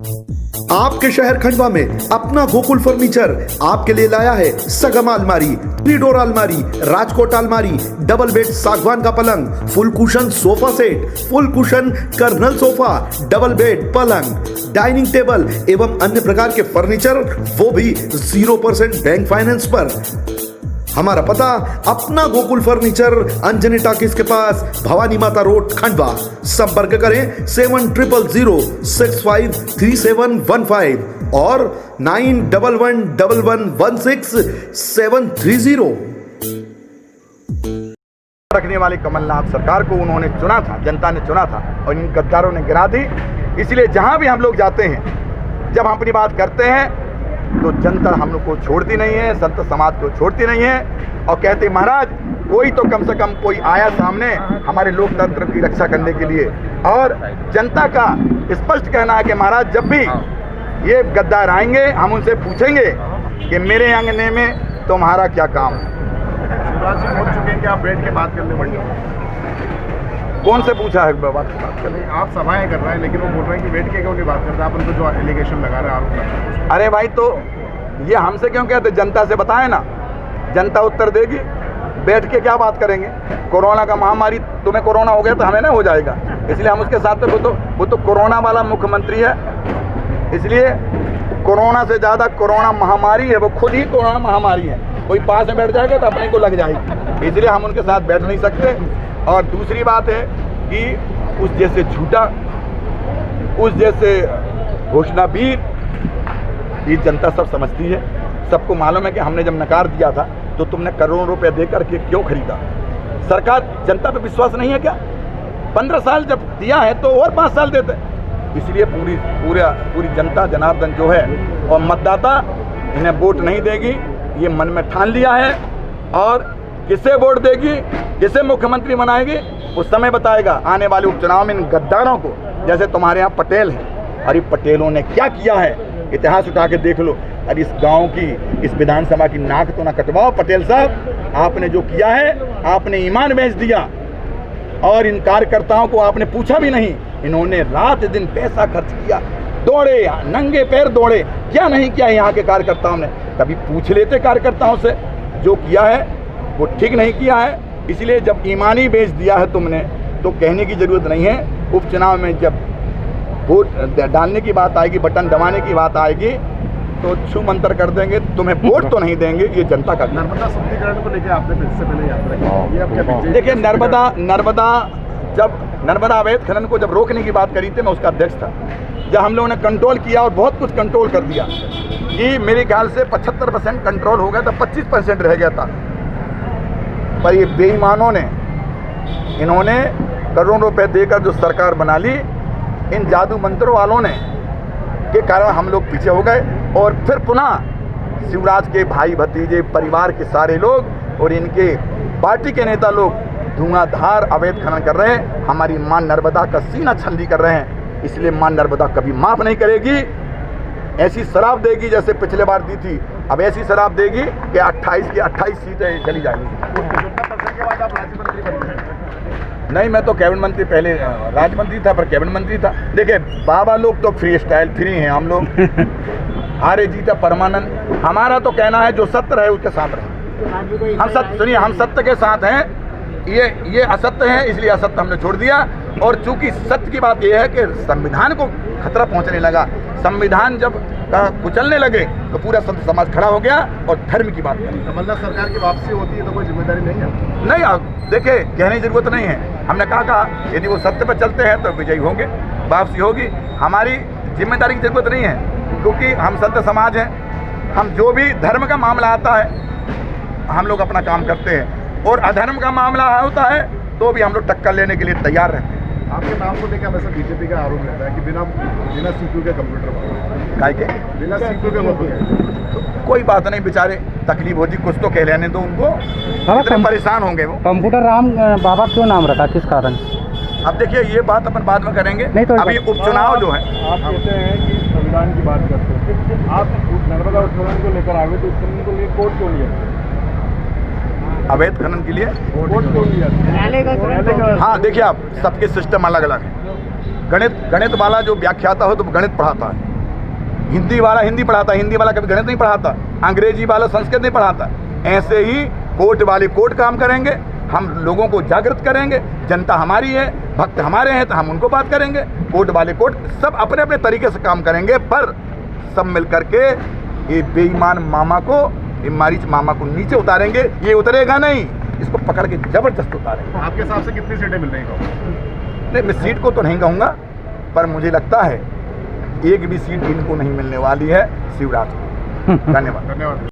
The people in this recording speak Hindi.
आपके शहर खंडवा में अपना गोकुल फर्नीचर आपके लिए लाया है सगम अलमारी, 3 डोर अलमारी, राजकोट अलमारी, डबल बेड सागवान का पलंग, full cushion sofa set, full cushion corner sofa, double bed पलंग, डाइनिंग टेबल एवं अन्य प्रकार के फर्नीचर, वो भी 0% बैंक फाइनेंस पर। हमारा पता अपना गोकुल फर्नीचर, अंजनी टॉकीज के पास, भवानी माता रोड, खंडवा। संपर्क करें 7100653715 और 9111166730। रखने वाले कमलनाथ सरकार को उन्होंने चुना था, जनता ने चुना था और इन गद्दारों ने गिरा दी। इसलिए जहां भी हम लोग जाते हैं, जब हम अपनी बात करते हैं तो जनता हम लोग को छोड़ती नहीं है, संत समाज को छोड़ती नहीं है और कहते महाराज कोई तो कम से कम कोई आया सामने हमारे लोकतंत्र की रक्षा करने के लिए। और जनता का स्पष्ट कहना है कि महाराज जब भी ये गद्दार आएंगे हम उनसे पूछेंगे कि मेरे आंगने में तुम्हारा क्या काम है। शिवराज जी बोल चुके हैं कि आप बैठ के बात करने बढ़ जाओ। कौन से पूछा है बात करने? आप सभाएं कर रहे हैं लेकिन वो बोल रहे हैं कि बैठ के क्यों नहीं बात करते, आप उनको जो एलिगेशन लगा रहे हैं, आरोप लगा रहे हैं। अरे भाई तो ये हमसे क्यों कहते, जनता से बताएं ना, जनता उत्तर देगी। बैठ के क्या बात करेंगे? कोरोना का महामारी, तुम्हें कोरोना हो गया तो हमें ना हो जाएगा, इसलिए हम उसके साथ वो तो कोरोना वाला मुख्यमंत्री है, इसलिए कोरोना से ज़्यादा कोरोना महामारी है, वो खुद ही कोरोना महामारी है। कोई पास में बैठ जाएगा तो अपने को लग जाएगी, इसलिए हम उनके साथ बैठ नहीं सकते। और दूसरी बात है कि उस जैसे झूठा, उस जैसे घोषणावीर ये जनता सब समझती है। सबको मालूम है कि हमने जब नकार दिया था तो तुमने करोड़ों रुपए देकर के क्यों खरीदा? सरकार जनता पे विश्वास नहीं है क्या? 15 साल जब दिया है तो और 5 साल देते। इसलिए पूरी जनता जनार्दन जो है और मतदाता इन्हें वोट नहीं देगी, ये मन में ठान लिया है। और किसे वोट देगी, किसे मुख्यमंत्री बनाएगी, वो समय बताएगा आने वाले उपचुनाव में। इन गद्दारों को, जैसे तुम्हारे यहाँ पटेल हैं, अरे पटेलों ने क्या किया है, इतिहास उठा के देख लो। अरे इस गांव की, इस विधानसभा की नाक तो ना कटवाओ पटेल साहब, आपने जो किया है, आपने ईमान बेच दिया और इन कार्यकर्ताओं को आपने पूछा भी नहीं। इन्होंने रात दिन पैसा खर्च किया, दौड़े, नंगे पैर दौड़े, क्या नहीं किया यहाँ के कार्यकर्ताओं ने? कभी पूछ लेते कार्यकर्ताओं से, जो किया है वो ठीक नहीं किया है। इसलिए जब ईमानी बेच दिया है तुमने तो कहने की जरूरत नहीं है। उपचुनाव में जब वोट डालने की बात आएगी, बटन दबाने की बात आएगी तो छू मंतर कर देंगे, तुम्हें वोट तो नहीं देंगे। ये जनता का नर्मदा शुद्धिकरण को लेकर आपने इससे पहले यात्रा की, ये अब क्या देखिए, नर्मदा अवैध खनन को जब रोकने की बात करी थी, मैं उसका अध्यक्ष था। जब हम लोगों ने कंट्रोल किया और बहुत कुछ कंट्रोल कर दिया कि मेरे ख्याल से 75% कंट्रोल हो गया था, 25% रह गया था। पर ये बेईमानों ने, इन्होंने करोड़ों रुपए देकर जो सरकार बना ली, इन जादू मंत्रों वालों ने के कारण हम लोग पीछे हो गए। और फिर पुनः शिवराज के भाई भतीजे, परिवार के सारे लोग और इनके पार्टी के नेता लोग धुआंधार अवैध खनन कर रहे हैं, हमारी मां नर्मदा का सीना छल्ली कर रहे हैं। इसलिए मां नर्मदा कभी माफ़ नहीं करेगी। ऐसी शराब देगी जैसे पिछले बार दी थी, अब ऐसी शराब देगी कि 28 की 28 सीटें चली जाएंगी। के बाद आप राज्य मंत्री बन गए? नहीं, मैं तो कैबिनेट मंत्री, पहले राज्य मंत्री था पर कैबिनेट मंत्री था। देखिए बाबा लोग तो फ्री स्टाइल फ्री हैं, हम लोग हारे जीता परमानंद। हमारा तो कहना है जो सत्य रहे उसके साथ रहे। हम सत्य, सुनिए, हम सत्य के साथ हैं। ये असत्य है, इसलिए असत्य हमने छोड़ दिया। और चूंकि सत्य की बात यह है कि संविधान को खतरा पहुंचने लगा, संविधान जब कुचलने लगे तो पूरा संत समाज खड़ा हो गया और धर्म की बात करें। कमलनाथ सरकार की वापसी होती है तो कोई जिम्मेदारी नहीं है? नहीं, देखिए कहने की जरूरत नहीं है। हमने कहा यदि वो सत्य पर चलते हैं तो विजयी होंगे, वापसी होगी। हमारी जिम्मेदारी की जरूरत नहीं है, क्योंकि हम संत समाज हैं। हम जो भी धर्म का मामला आता है हम लोग अपना काम करते हैं, और अधर्म का मामला होता है तो भी हम लोग टक्कर लेने के लिए तैयार रहते हैं। आपके नाम को लेकर वैसे बीजेपी का आरोप रहता है कि बिना सीपीयू के कंप्यूटर बिना सीपीयू के वोट, कोई बात नहीं, बेचारे तकलीफ होती, कुछ तो कह लेने दो उनको, इतने परेशान होंगे वो। कंप्यूटर राम बाबा क्यों नाम रखा, किस कारण? अब देखिए ये बात अपन बाद में करेंगे। नहीं तो अभी उपचुनाव जो है, आप कहते हैं कि संविधान की बात करते हैं, आप नर्मदा उत्खनन को लेकर आगे तो उत्खनन को लेकर कोर्ट क्यों लिया? अवैध खनन के लिए कोर्ट क्यों लिया? हाँ देखिए, आप सबके सिस्टम अलग अलग है। गणित वाला जो व्याख्याता हो तो गणित पढ़ाता है, हिंदी वाला हिंदी पढ़ाता, हिंदी वाला कभी गणित नहीं पढ़ाता, अंग्रेजी वाला संस्कृत नहीं पढ़ाता। ऐसे ही कोर्ट वाले कोर्ट काम करेंगे, हम लोगों को जागृत करेंगे। जनता हमारी है, भक्त हमारे हैं, तो हम उनको बात करेंगे। कोर्ट वाले कोर्ट सब अपने अपने तरीके से काम करेंगे, पर सब मिल करके ये बेईमान मामा को, ये मारीच मामा को नीचे उतारेंगे। ये उतरेगा नहीं, इसको पकड़ के जबरदस्त उतारेंगे। आपके हिसाब से कितनी सीटें मिल रही हैं? नहीं, मैं सीट को तो नहीं कहूँगा, पर मुझे लगता है एक भी सीट इनको नहीं मिलने वाली है शिवराज को। धन्यवाद। धन्यवाद।